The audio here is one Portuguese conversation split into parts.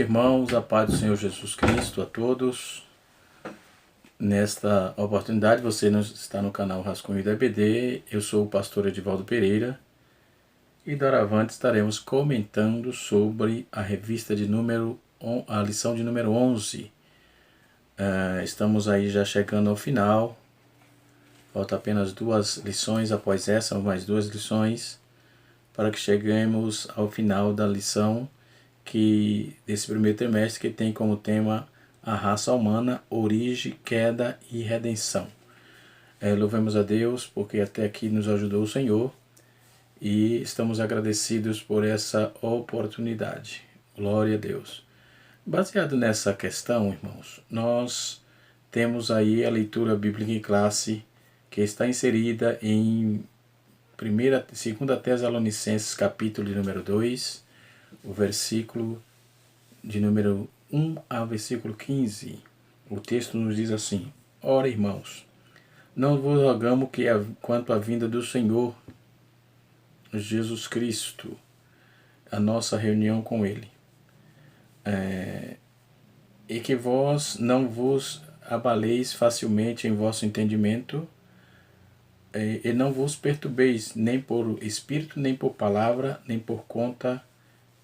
irmãos, a paz do Senhor Jesus Cristo a todos. Nesta oportunidade, você está no canal Rascunho da EBD. Eu sou o pastor Edivaldo Pereira e doravante estaremos comentando sobre a revista a lição de número 11. Estamos aí já chegando ao final. Falta apenas 2 lições, após essa, mais 2 lições, para que cheguemos ao final da lição desse primeiro trimestre, que tem como tema a raça humana, origem, queda e redenção. Louvemos a Deus, porque até aqui nos ajudou o Senhor e estamos agradecidos por essa oportunidade. Glória a Deus. Baseado nessa questão, irmãos, nós temos aí a leitura bíblica em classe, que está inserida em 2 Tessalonicenses, capítulo de número 2, o versículo de número 1 ao versículo 15. O texto nos diz assim: Ora, irmãos, não vos rogamos que quanto à vinda do Senhor Jesus Cristo, a nossa reunião com Ele, e que vós não vos abaleis facilmente em vosso entendimento, e não vos perturbeis nem por espírito, nem por palavra, nem por conta,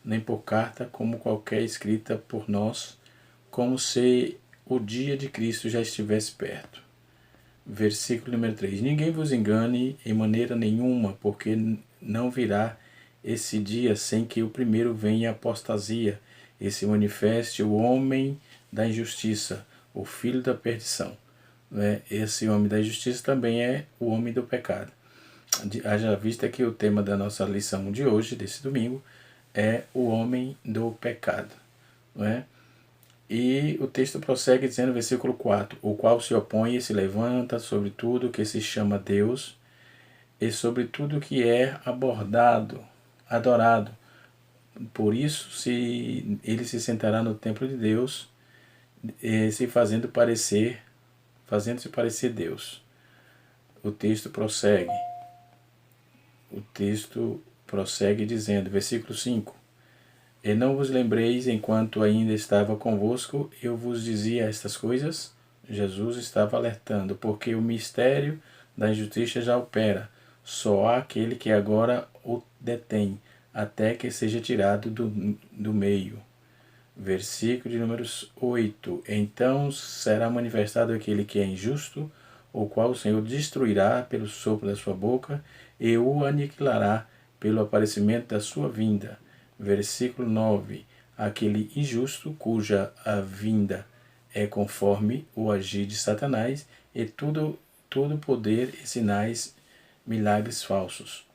nem por carta, como qualquer escrita por nós, como se o dia de Cristo já estivesse perto. Versículo número 3. Ninguém vos engane em maneira nenhuma, porque não virá esse dia sem que o primeiro venha a apostasia, e se manifeste o homem da injustiça, o filho da perdição. Esse homem da injustiça também é o homem do pecado. Haja vista que o tema da nossa lição de hoje, desse domingo, é o homem do pecado. E o texto prossegue dizendo, versículo 4, o qual se opõe e se levanta sobre tudo que se chama Deus e sobre tudo que é adorado. Por isso, ele se sentará no templo de Deus, fazendo-se parecer Deus. O texto prossegue dizendo, versículo 5, E não vos lembreis, enquanto ainda estava convosco, eu vos dizia estas coisas? Jesus estava alertando, porque o mistério da injustiça já opera. Só há aquele que agora o detém, até que seja tirado do meio. Versículo de número 8. Então será manifestado aquele que é injusto, o qual o Senhor destruirá pelo sopro da sua boca, e o aniquilará pelo aparecimento da sua vinda. Versículo 9. Aquele injusto, cuja a vinda é conforme o agir de Satanás, e todo poder e sinais, milagres falsos.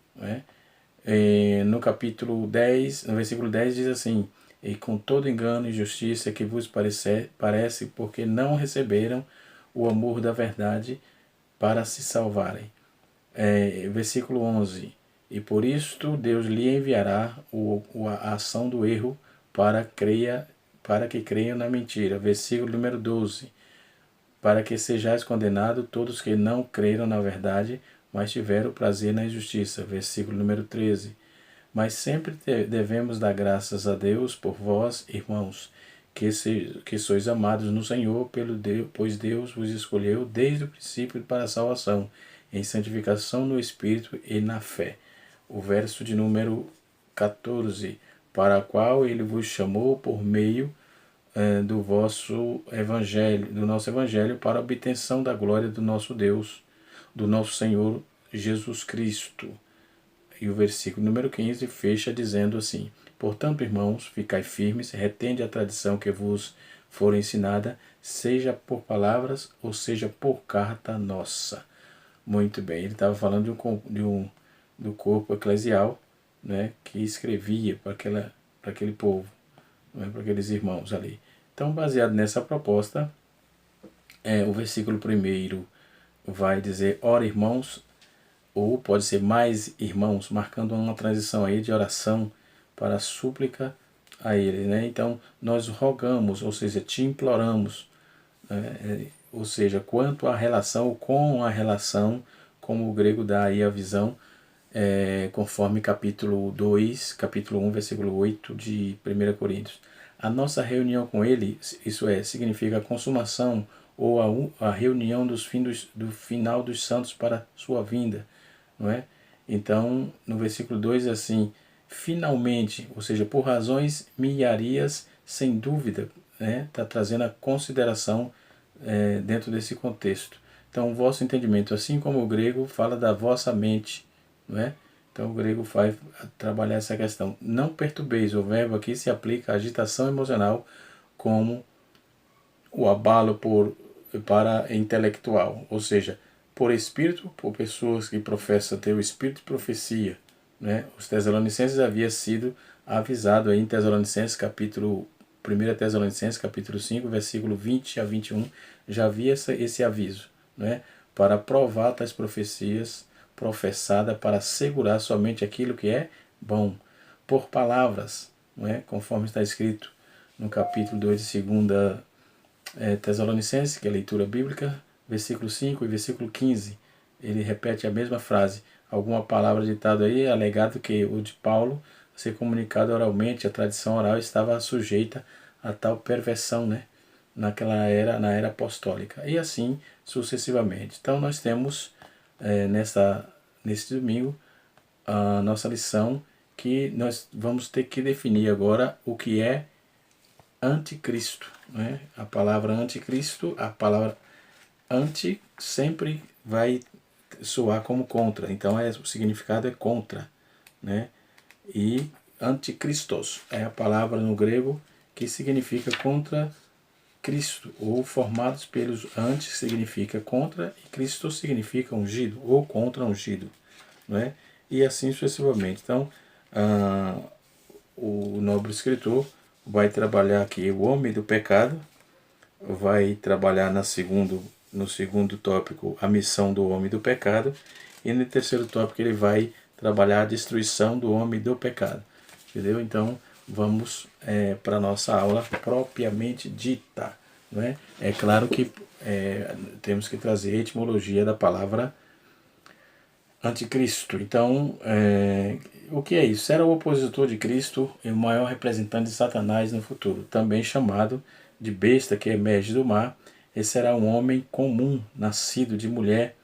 No capítulo 10, no versículo 10 diz assim, e com todo engano e injustiça que vos parece, porque não receberam o amor da verdade para se salvarem. Versículo 11, e por isto Deus lhe enviará a ação do erro para que creiam na mentira. Versículo número 12, para que sejais condenados todos que não creram na verdade, mas tiveram prazer na injustiça. Versículo número 13, mas sempre devemos dar graças a Deus por vós, irmãos, que sois amados no Senhor, pois Deus vos escolheu desde o princípio para a salvação, em santificação no Espírito e na fé. O verso de número 14, para a qual ele vos chamou por meio do nosso evangelho, para a obtenção da glória do nosso Deus, do nosso Senhor Jesus Cristo. E o versículo número 15 fecha dizendo assim, portanto, irmãos, ficai firmes, retende a tradição que vos for ensinada, seja por palavras ou seja por carta nossa. Muito bem, ele estava falando do corpo eclesial, que escrevia para aquele povo, para aqueles irmãos ali. Então, baseado nessa proposta, o versículo 1 vai dizer, ora, irmãos, ou pode ser mais irmãos, marcando uma transição aí de oração para súplica a ele. Então, nós rogamos, ou seja, te imploramos, ou seja, quanto à relação, com a relação, como o grego dá aí a visão, conforme capítulo 2, capítulo 1, versículo 8 de 1 Coríntios. A nossa reunião com Ele, isso é, significa a consumação ou a reunião do final dos santos para a sua vinda, não é? Então, no versículo 2 é assim, finalmente, ou seja, por razões milharias, sem dúvida, né? Está trazendo a consideração dentro desse contexto. Então, o vosso entendimento, assim como o grego, fala da vossa mente, não é? Então, o grego vai trabalhar essa questão. Não perturbeis, o verbo aqui se aplica à agitação emocional como o abalo para intelectual, ou seja, por espírito, por pessoas que professam ter o espírito de profecia, né? Os Tessalonicenses havia sido avisado aí em Tessalonicenses capítulo 1 Tessalonicenses capítulo 5, versículo 20 a 21, já havia esse aviso, né? Para provar tais profecias professada para assegurar somente aquilo que é bom, por palavras, não é? Conforme está escrito no capítulo 2 de 2 Tessalonicenses, que é a leitura bíblica, versículo 5 e versículo 15, ele repete a mesma frase. Alguma palavra ditada aí, é alegado que o de Paulo, ser comunicado oralmente, a tradição oral estava sujeita a tal perversão, né? Naquela era, na era apostólica. E assim sucessivamente. Então nós temos nesse domingo a nossa lição, que nós vamos ter que definir agora o que é anticristo, né? A palavra anticristo, a palavra anti sempre vai soar como contra, então o significado é contra, né? E anticristos é a palavra no grego que significa contra Cristo, ou formados pelos antes significa contra e Cristo significa ungido ou contra ungido, né? E assim sucessivamente. Então, o nobre escritor vai trabalhar aqui o homem do pecado, vai trabalhar no segundo tópico a missão do homem do pecado, e no terceiro tópico ele vai trabalhar a destruição do homem do pecado. Entendeu? Então vamos para a nossa aula propriamente dita. Não é? É claro que temos que trazer a etimologia da palavra anticristo. Então, o que é isso? Será o opositor de Cristo e o maior representante de Satanás no futuro, também chamado de besta que emerge do mar. Esse será um homem comum, nascido de mulher,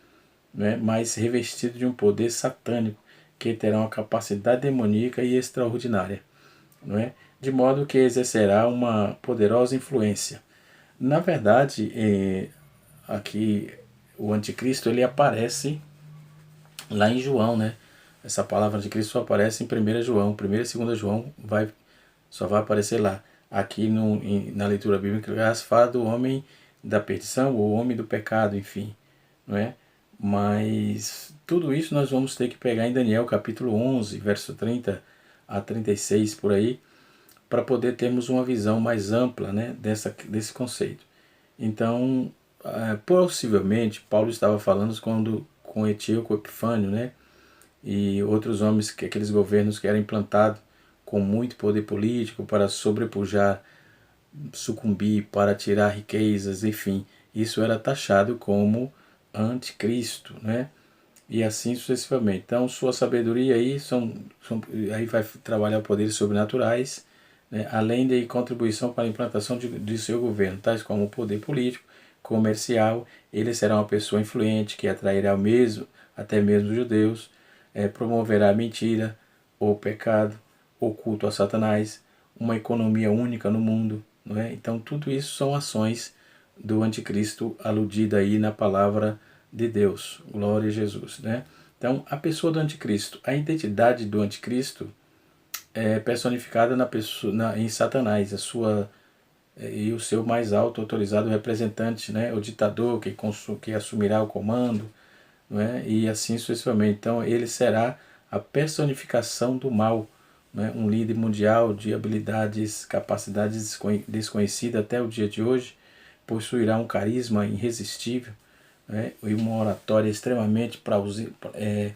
né, mas revestido de um poder satânico, que terá uma capacidade demoníaca e extraordinária, não é? De modo que exercerá uma poderosa influência. Na verdade, aqui o anticristo ele aparece lá em João, né? Essa palavra de Cristo só aparece em 1 João. 1 e 2 João só vai aparecer lá. Aqui na leitura bíblica fala do homem da perdição, ou homem do pecado, enfim. Não é? Mas tudo isso nós vamos ter que pegar em Daniel capítulo 11, verso 30 a 36 por aí, para poder termos uma visão mais ampla, né, desse conceito. Então, possivelmente, Paulo estava falando com Etíoco Epifânio, né, e outros homens, aqueles governos que eram implantados com muito poder político para sobrepujar, sucumbir, para tirar riquezas, enfim. Isso era taxado como anticristo, né? E assim sucessivamente. Então, sua sabedoria aí aí vai trabalhar poderes sobrenaturais, né? Além de contribuição para a implantação de seu governo, tais como o poder político, comercial. Ele será uma pessoa influente que atrairá até mesmo os judeus, promoverá a mentira, o pecado, o culto a Satanás, uma economia única no mundo, não é? Então, tudo isso são ações do anticristo aludida aí na palavra de Deus. Glória a Jesus, né? Então, a pessoa do anticristo, a identidade do anticristo é personificada em Satanás, e o seu mais alto autorizado representante, né? O ditador que assumirá o comando, não é? E assim sucessivamente. Então, ele será a personificação do mal, né? Um líder mundial de habilidades, capacidades desconhecidas até o dia de hoje, possuirá um carisma irresistível, né, e uma oratória extremamente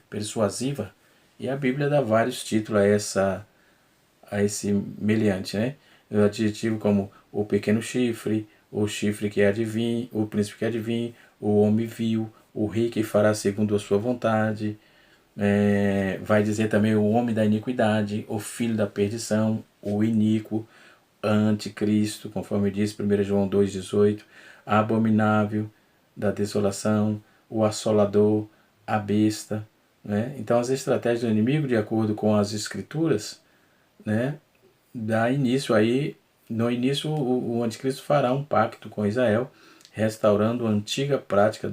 persuasiva, e a Bíblia dá vários títulos a esse meliante, né? O adjetivo como o pequeno chifre, o chifre que adivinha, o príncipe que adivinha, o homem vil, o rei que fará segundo a sua vontade, vai dizer também o homem da iniquidade, o filho da perdição, o iníquo, anticristo, conforme diz 1 João 2,18, abominável da desolação, o assolador, a besta. Né? Então as estratégias do inimigo, de acordo com as escrituras, né, dá início aí, no início o anticristo fará um pacto com Israel, restaurando a antiga prática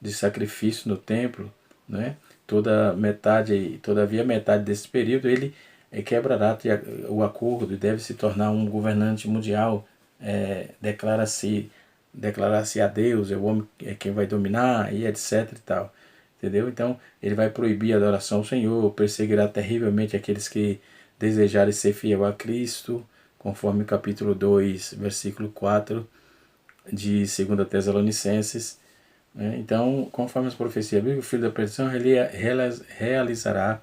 de sacrifício no templo, né? Todavia metade desse período ele quebrará o acordo e deve se tornar um governante mundial, declarar-se a Deus, é o homem quem vai dominar e etc e tal. Entendeu? Então ele vai proibir a adoração ao Senhor, perseguirá terrivelmente aqueles que desejarem ser fiel a Cristo, conforme capítulo 2, versículo 4 de 2 Tessalonicenses. Então, conforme as profecias bíblicas, o filho da perdição ele realizará,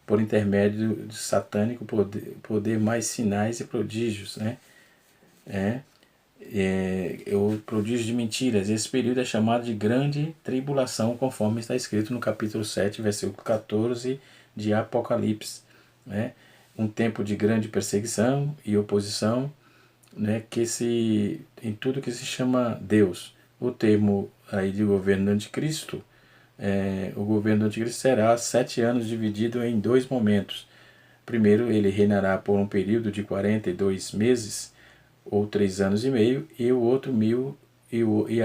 por intermédio de satânico poder mais sinais e prodígios, né? O prodígio de mentiras. Esse período é chamado de grande tribulação, conforme está escrito no capítulo 7, versículo 14 de Apocalipse. Né? Um tempo de grande perseguição e oposição, né? Em tudo que se chama Deus. O termo aí de governo do anticristo, o governo do anticristo será 7 anos dividido em 2 momentos. Primeiro, ele reinará por um período de 42 meses, ou 3 anos e meio, e o outro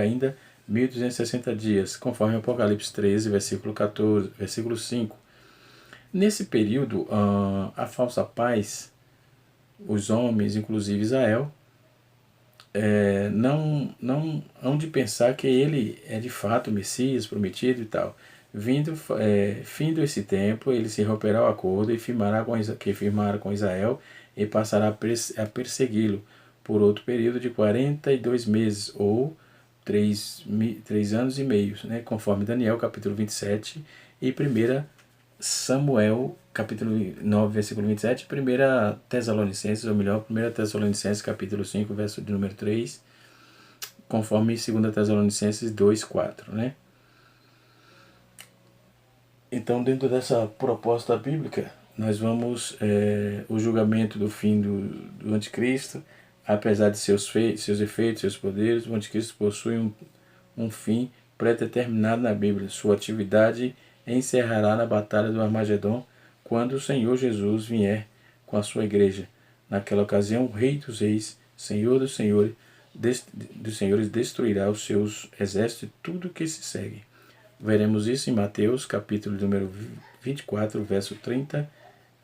ainda 1260 dias, conforme Apocalipse 13, versículo 14, versículo 5. Nesse período, a falsa paz, os homens, inclusive Israel, não hão de pensar que ele é de fato o Messias prometido e tal. Findo esse tempo, ele se romperá o acordo que firmara com Israel e passará a persegui-lo por outro período de 42 meses, ou 3 anos e meio, né? Conforme Daniel, capítulo 27, e 1 Samuel, capítulo 9, versículo 27, 1 Tessalonicenses, ou melhor, 1 Tessalonicenses, capítulo 5, verso de número 3, conforme 2 Tessalonicenses 2, 4, né? Então, dentro dessa proposta bíblica, nós vamos o julgamento do fim do anticristo. Apesar de seus efeitos, seus poderes, o anticristo possui um fim pré-determinado na Bíblia. Sua atividade encerrará na batalha do Armagedon, quando o Senhor Jesus vier com a sua igreja. Naquela ocasião, o Rei dos Reis, Senhor dos Senhores, destruirá os seus exércitos e tudo que se segue. Veremos isso em Mateus, capítulo número 24, verso 30,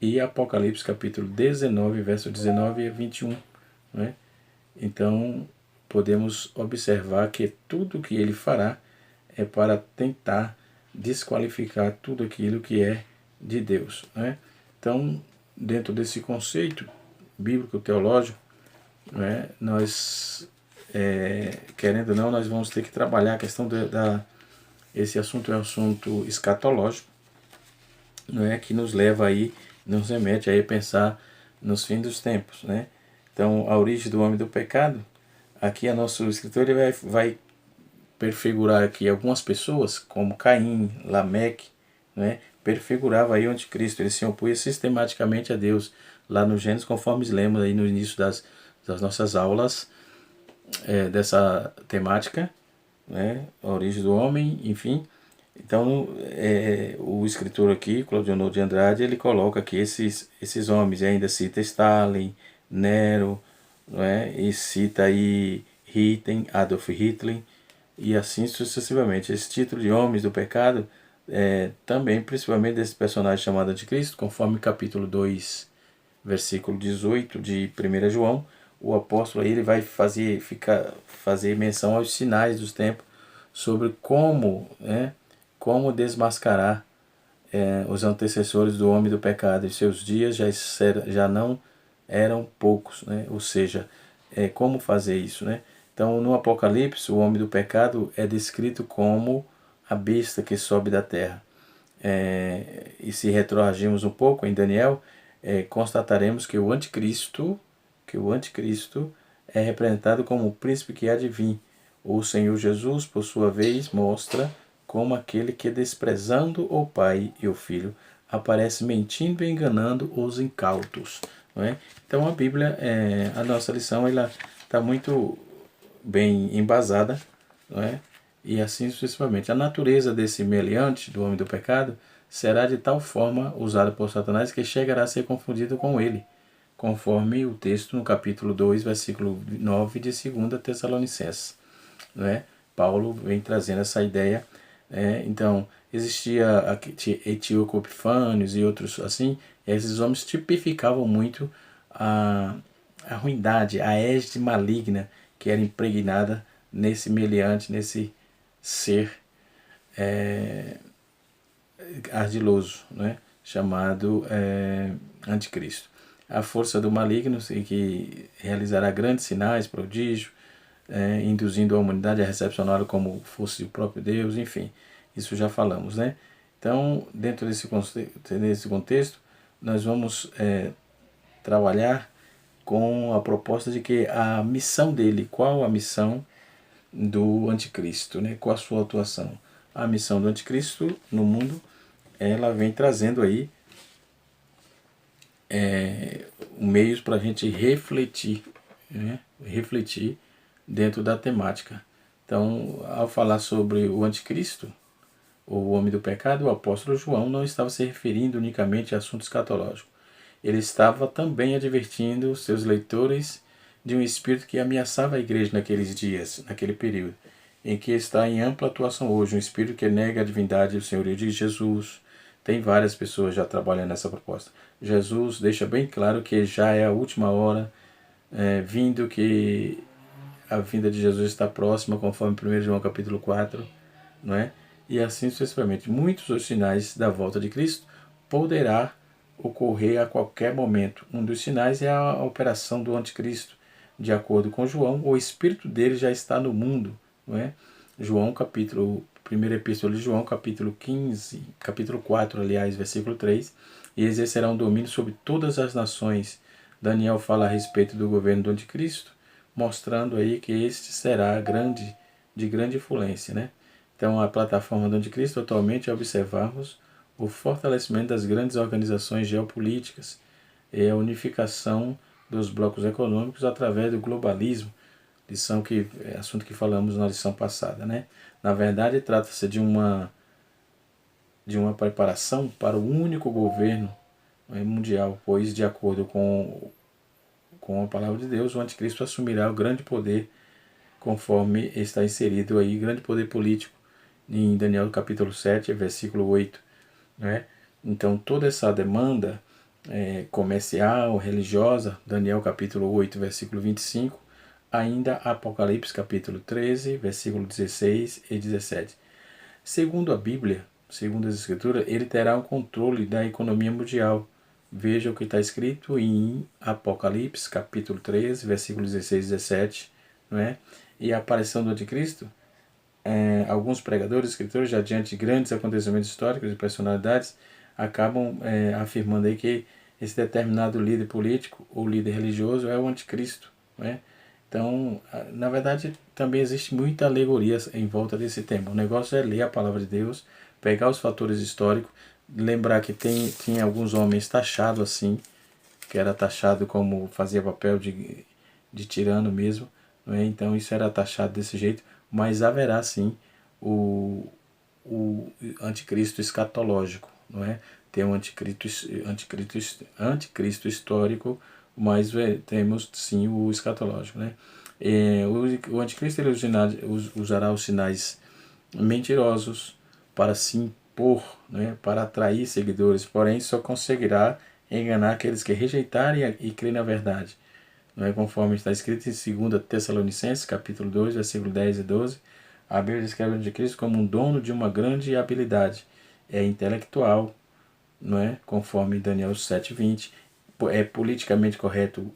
e Apocalipse, capítulo 19, verso 19 a 21. Né? Então, podemos observar que tudo que ele fará é para tentar desqualificar tudo aquilo que é de Deus. Né? Então, dentro desse conceito bíblico-teológico, né, nós, querendo ou não, nós vamos ter que trabalhar a questão esse assunto é um assunto escatológico, não é, que nos leva aí, nos remete aí a pensar nos fins dos tempos, né? Então, a origem do homem do pecado, aqui a nosso escritor ele vai perfigurar aqui algumas pessoas, como Caim, Lameque, né? Perfigurava aí o anticristo, ele se opunha sistematicamente a Deus, lá no Gênesis, conforme lemos aí no início das nossas aulas, dessa temática, né? A origem do homem, enfim. Então, o escritor aqui, Claudionor de Andrade, ele coloca aqui esses homens, e ainda cita Stalin, Nero, não é? E cita aí Adolf Hitler, e assim sucessivamente. Esse título de homens do pecado, também principalmente desse personagem chamado Anticristo, conforme capítulo 2, versículo 18 de 1 João, o apóstolo aí ele vai fazer menção aos sinais dos tempos, sobre como desmascarar os antecessores do homem do pecado, e seus dias já não eram poucos, né? Ou seja, como fazer isso, né? Então, no Apocalipse, o homem do pecado é descrito como a besta que sobe da terra. E se retroagirmos um pouco em Daniel, constataremos que o anticristo é representado como o príncipe que há de vir. O Senhor Jesus, por sua vez, mostra como aquele que, desprezando o Pai e o Filho, aparece mentindo e enganando os incautos. não é? Então a Bíblia, a nossa lição, ela está muito bem embasada, não é? E assim sucessivamente. A natureza desse meliante, do homem do pecado, será de tal forma usada por Satanás que chegará a ser confundido com ele, conforme o texto no capítulo 2, versículo 9 de 2 Tessalonicenses. Não é? Paulo vem trazendo essa ideia. Então, existia Etíoco Epifânios e outros assim, e esses homens tipificavam muito a ruindade, a égide maligna que era impregnada nesse meliante, nesse ser ardiloso, né? Chamado anticristo. A força do maligno que realizará grandes sinais, prodígios, induzindo a humanidade a recepcioná-lo como fosse o próprio Deus, enfim, isso já falamos, né? Então, dentro desse contexto, nós vamos trabalhar com a proposta de que a missão dele, qual a missão do anticristo, né? Qual a sua atuação? A missão do anticristo no mundo, ela vem trazendo aí meios para a gente refletir, né? Refletir dentro da temática. Então, ao falar sobre o anticristo, o homem do pecado, o apóstolo João não estava se referindo unicamente a assuntos escatológicos. Ele estava também advertindo seus leitores de um espírito que ameaçava a igreja naqueles dias, naquele período, em que está em ampla atuação hoje, um espírito que nega a divindade e o senhorio de Jesus. Tem várias pessoas já trabalhando nessa proposta. Jesus deixa bem claro que já é a última hora, vindo que a vinda de Jesus está próxima, conforme 1 João capítulo 4, não é? E assim sucessivamente. Muitos os sinais da volta de Cristo poderá ocorrer a qualquer momento. Um dos sinais é a operação do anticristo. De acordo com João, o espírito dele já está no mundo, não é? João capítulo, primeira epístola de João, capítulo 15, capítulo 4, aliás, versículo 3, e exercerá um domínio sobre todas as nações. Daniel fala a respeito do governo do anticristo, mostrando aí que este será de grande influência, né? Então, a plataforma do anticristo atualmente é observarmos o fortalecimento das grandes organizações geopolíticas e a unificação dos blocos econômicos através do globalismo, assunto que falamos na lição passada, né? Na verdade, trata-se de uma preparação para o único governo mundial, pois, de acordo com a palavra de Deus, o anticristo assumirá o grande poder, conforme está inserido aí, grande poder político, em Daniel capítulo 7, versículo 8. Né? Então, toda essa demanda comercial, religiosa, Daniel capítulo 8, versículo 25, ainda Apocalipse capítulo 13, versículo 16 e 17. Segundo a Bíblia, segundo as Escrituras, ele terá o controle da economia mundial. Veja o que está escrito em Apocalipse capítulo 13, versículo 16 e 17. Não é? E a aparição do anticristo, alguns pregadores, escritores, já diante de grandes acontecimentos históricos e personalidades, acabam afirmando aí que esse determinado líder político ou líder religioso é o anticristo. Né? Então, na verdade, também existe muita alegoria em volta desse tema. O negócio é ler a palavra de Deus, pegar os fatores históricos, lembrar que tinha alguns homens taxados assim, que era taxado como fazia papel de tirano mesmo. Não é? Então, isso era taxado desse jeito, mas haverá sim o anticristo escatológico, não é? Tem um anticristo histórico, mas temos sim o escatológico, né? O anticristo ele usará os sinais mentirosos para se impor, né? Para atrair seguidores, porém só conseguirá enganar aqueles que rejeitarem e crerem na verdade. Não é? Conforme está escrito em 2 Tessalonicenses, capítulo 2, versículo 10 e 12, a Bíblia descreve o anticristo como um dono de uma grande habilidade. É intelectual, não é? Conforme Daniel 7:20. É politicamente correto,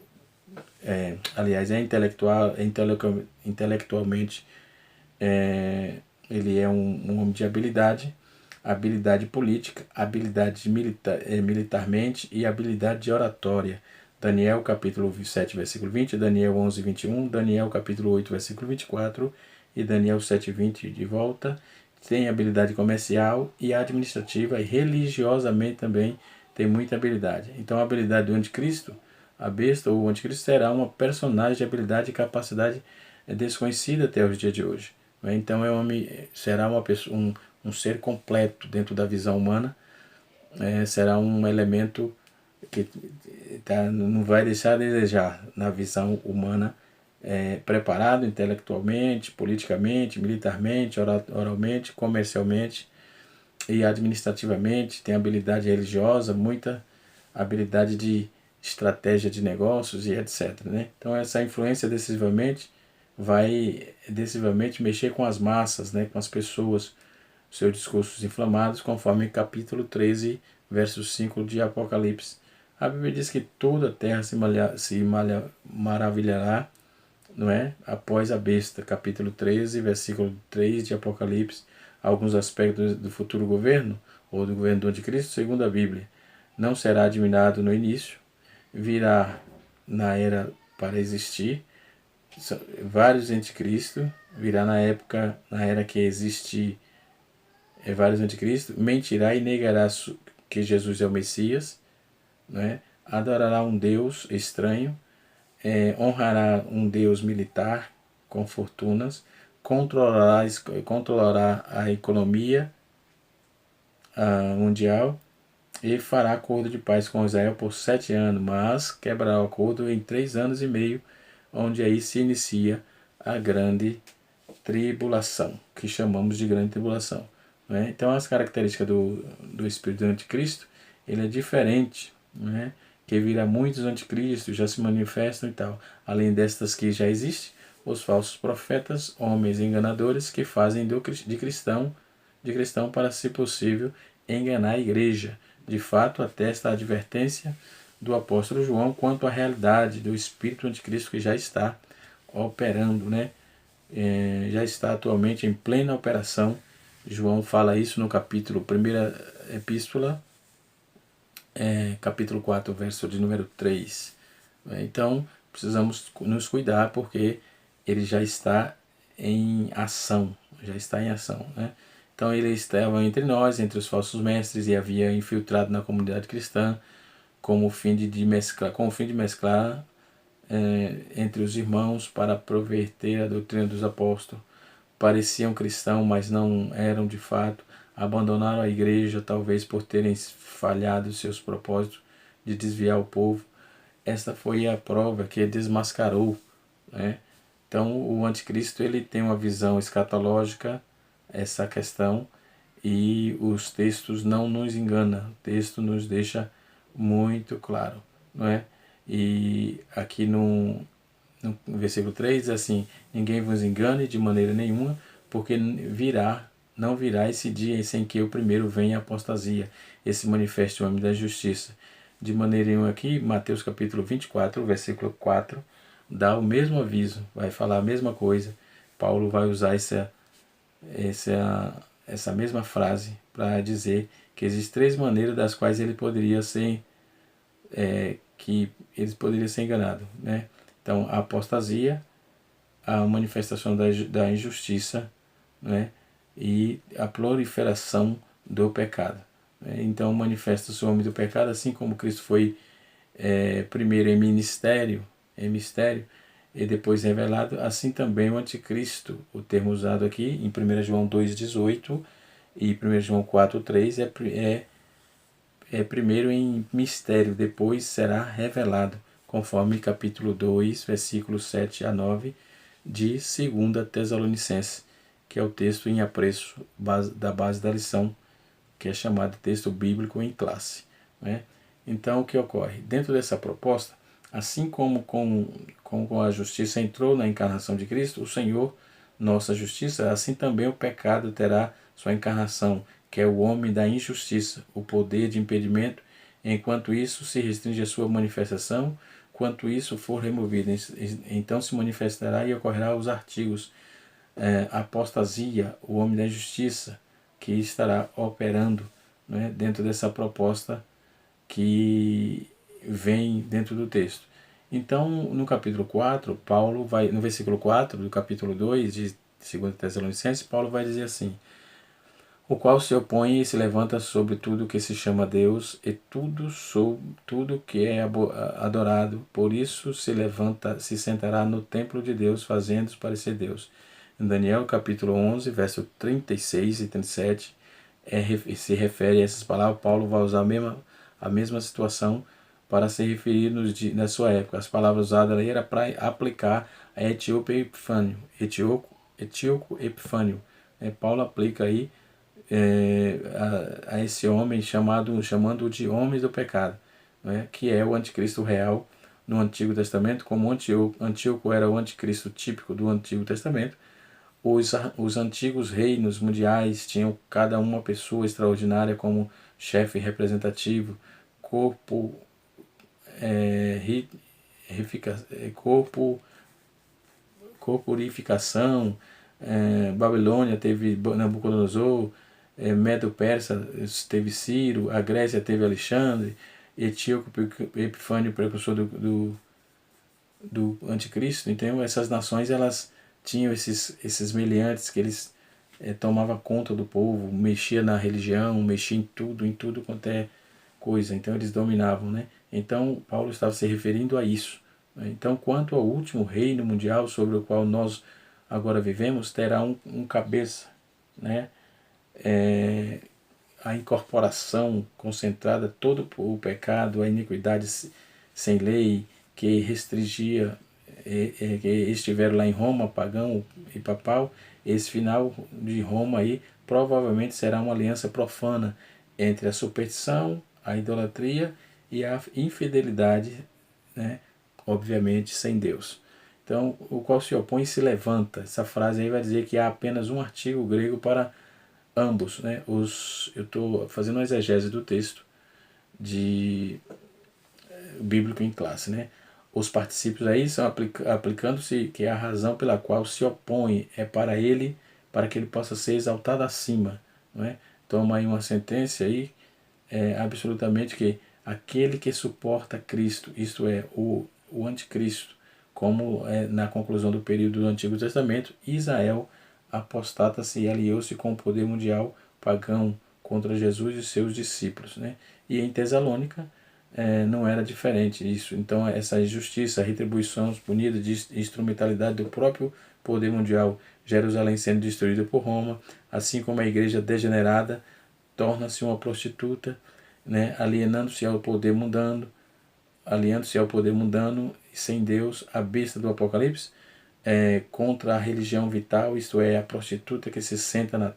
aliás, intelectualmente, ele é um homem de habilidade política, habilidade militarmente e habilidade de oratória. Daniel capítulo 7, versículo 20, Daniel 11, 21, Daniel capítulo 8, versículo 24 e Daniel 7, 20 de volta. Tem habilidade comercial e administrativa e religiosamente também tem muita habilidade. Então a habilidade do anticristo, A besta ou o anticristo será uma personagem de habilidade e capacidade desconhecida até os dias de hoje. Então será um ser completo dentro da visão humana, será um elemento que não vai deixar a desejar na visão humana, preparado intelectualmente, politicamente, militarmente, oralmente, comercialmente e administrativamente, tem habilidade religiosa, muita habilidade de estratégia de negócios e etc. Né? Então essa influência vai decisivamente mexer com as massas, né? Com as pessoas, seus discursos inflamados, conforme capítulo 13, verso 5 de Apocalipse. A Bíblia diz que toda a terra maravilhará, não é? Após a besta, capítulo 13, versículo 3 de Apocalipse, alguns aspectos do futuro governo, ou do governo do anticristo, segundo a Bíblia. Não será admirado no início, virá na era para existir, vários anticristos, virá na era que existe vários anticristos, mentirá e negará que Jesus é o Messias, né? Adorará um Deus estranho, honrará um Deus militar com fortunas, controlará a economia mundial e fará acordo de paz com Israel por 7 anos, mas quebrará o acordo em 3 anos e meio, onde aí se inicia a grande tribulação, que chamamos de grande tribulação. Né? Então as características do espírito do anticristo, ele é diferente, né? Que virá muitos anticristos, já se manifestam e tal. Além destas que já existem, os falsos profetas, homens enganadores que fazem de cristão para, se possível, enganar a igreja. De fato, atesta a advertência do apóstolo João quanto à realidade do espírito anticristo que já está operando, né? Já está atualmente em plena operação. João fala isso no capítulo, primeira epístola, capítulo 4, verso de número 3. Então, precisamos nos cuidar porque ele já está em ação, né? Então ele estava entre nós, entre os falsos mestres, e havia infiltrado na comunidade cristã com o fim de mesclar entre os irmãos para perverter a doutrina dos apóstolos. Pareciam cristãos, mas não eram de fato. Abandonaram a igreja, talvez por terem falhado seus propósitos de desviar o povo. Esta foi a prova que desmascarou, né? Então o anticristo ele tem uma visão escatológica, essa questão, e os textos não nos enganam. O texto nos deixa muito claro, não é? E aqui no versículo 3 diz assim: ninguém vos engane de maneira nenhuma, porque não virá esse dia sem que o primeiro venha a apostasia, esse manifeste o homem da justiça. De maneira nenhuma aqui, Mateus capítulo 24, versículo 4, dá o mesmo aviso, vai falar a mesma coisa. Paulo vai usar essa mesma frase para dizer que existem 3 maneiras das quais ele poderia ser enganado, né? Então, a apostasia, a manifestação da injustiça, né? E a proliferação do pecado. Então, manifesta-se o homem do pecado, assim como Cristo foi primeiro em mistério, e depois revelado, assim também o anticristo, o termo usado aqui em 1 João 2,18 e 1 João 4,3 é primeiro em mistério, depois será revelado, conforme capítulo 2, versículos 7 a 9 de 2 Tessalonicenses, que é o texto em apreço da base da lição, que é chamado texto bíblico em classe, né? Então, o que ocorre? Dentro dessa proposta, assim como a justiça entrou na encarnação de Cristo, o Senhor, nossa justiça, assim também o pecado terá sua encarnação, que é o homem da injustiça, o poder de impedimento, enquanto isso se restringe a sua manifestação, quanto isso for removido, então se manifestará e ocorrerá os artigos apostasia, o homem da injustiça, que estará operando, né, dentro dessa proposta que vem dentro do texto. Então, no capítulo 4, Paulo vai, no versículo 4 do capítulo 2 de 2 Tessalonicenses, Paulo vai dizer assim: o qual se opõe e se levanta sobre tudo que se chama Deus e tudo que é adorado. Por isso se sentará no templo de Deus, fazendo parecer Deus. Em Daniel capítulo 11, verso 36 e 37, se refere a essas palavras. Paulo vai usar a mesma situação para se referir na sua época. As palavras usadas ali era para aplicar a Etíope Epifânio. Etíoco Epifânio. Paulo aplica aí a esse homem chamando-o de homem do pecado, né, que é o anticristo real no Antigo Testamento. Como Antíoco era o anticristo típico do Antigo Testamento, os antigos reinos mundiais tinham cada uma pessoa extraordinária como chefe representativo, corpo, corporificação. Babilônia teve Nabucodonosor, Medo-Persa teve Ciro, a Grécia teve Alexandre, Etíoco Epifânio, precursor do anticristo. Então essas nações elas tinham esses meliantes que eles tomavam conta do povo, mexia na religião, mexia em tudo quanto é coisa. Então eles dominavam, né? Então Paulo estava se referindo a isso. Então, quanto ao último reino mundial sobre o qual nós agora vivemos, terá um cabeça, né? A incorporação concentrada, todo o pecado, a iniquidade sem lei que restringia, que estiveram lá em Roma, pagão e papal. Esse final de Roma aí provavelmente será uma aliança profana entre a superstição, a idolatria e a infidelidade, né? Obviamente sem Deus. Então, o qual se opõe se levanta. Essa frase aí vai dizer que há apenas um artigo grego para ambos, né? Eu estou fazendo uma exegese do texto bíblico em classe, né? Os particípios aí são aplicando-se que é a razão pela qual se opõe é para ele, para que ele possa ser exaltado acima, não é? Toma aí uma sentença aí, absolutamente que aquele que suporta Cristo, isto é, o anticristo, como na conclusão do período do Antigo Testamento, Israel apostata-se e aliou-se com o poder mundial pagão contra Jesus e seus discípulos, né? E em Tesalônica não era diferente disso. Então essa injustiça, retribuições punidas de instrumentalidade do próprio poder mundial, Jerusalém sendo destruída por Roma, assim como a igreja degenerada torna-se uma prostituta, né? aliando-se ao poder mundano e sem Deus, a besta do Apocalipse, contra a religião vital, isto é, a prostituta que se senta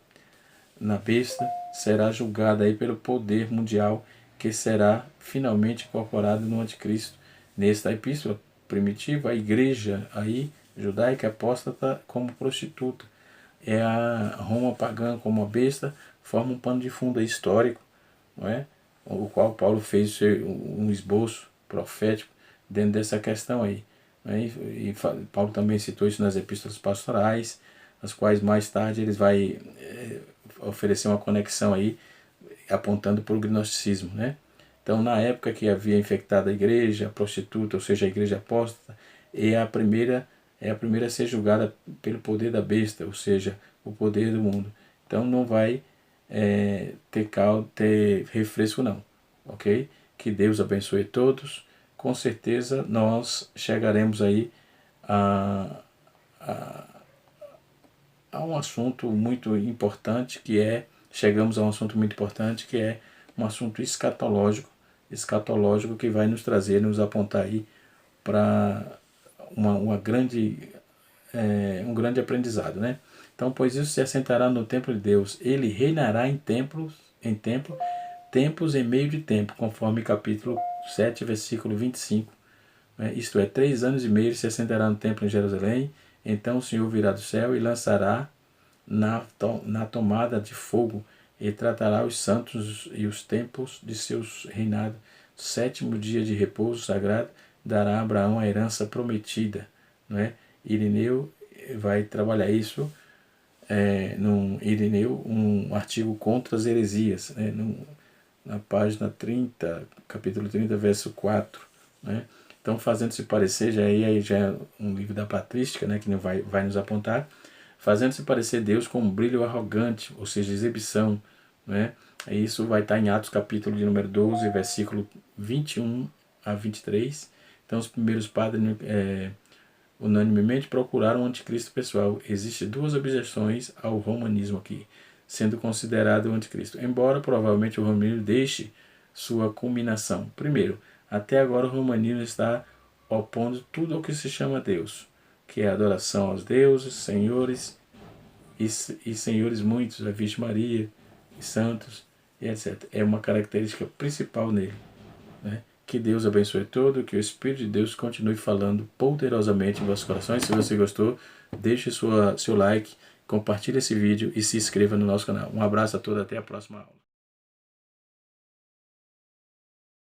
na besta, será julgada aí pelo poder mundial que será finalmente incorporado no anticristo. Nesta epístola primitiva, a igreja aí, judaica apóstata como prostituta, a Roma pagã como a besta, forma um pano de fundo histórico, não é? O qual Paulo fez um esboço profético dentro dessa questão aí. Né? E Paulo também citou isso nas epístolas pastorais, as quais mais tarde eles vai oferecer uma conexão aí, apontando para o gnosticismo, né? Então, na época que havia infectado a igreja, a prostituta, ou seja, a igreja apóstata, é a primeira a ser julgada pelo poder da besta, ou seja, o poder do mundo. Então, não vai ter refresco não, ok? Que Deus abençoe todos. Com certeza nós chegaremos aí a um assunto muito importante chegamos a um assunto muito importante que é um assunto escatológico que vai nos apontar aí para um grande aprendizado, né? Então, pois isso se assentará no templo de Deus, ele reinará em templos, tempos em meio de tempo, conforme capítulo 7, versículo 25. Isto é, 3 anos e meio ele se assentará no templo em Jerusalém, então o Senhor virá do céu e lançará na tomada de fogo e tratará os santos e os templos de seus reinados. 7º dia de repouso sagrado dará a Abraão a herança prometida, não é? Irineu vai trabalhar isso um artigo contra as heresias, né? Na página 30, capítulo 30, verso 4, né? Então, fazendo-se parecer, aí já é um livro da patrística, né, que vai nos apontar, fazendo-se parecer Deus com um brilho arrogante, ou seja, exibição, né? Isso vai estar em Atos capítulo de número 12, versículo 21 a 23. Então os primeiros padres unanimemente procuraram o anticristo pessoal. Existem duas objeções ao romanismo aqui, sendo considerado o anticristo, embora provavelmente o romanismo deixe sua culminação. Primeiro, até agora o romanismo está opondo tudo ao que se chama Deus, que é a adoração aos deuses, senhores e senhores muitos, a Virgem Maria, e santos, e etc. É uma característica principal nele, né? Que Deus abençoe todo, que o Espírito de Deus continue falando poderosamente em vossos corações. Se você gostou, deixe seu like, compartilhe esse vídeo e se inscreva no nosso canal. Um abraço a todos, até a próxima aula.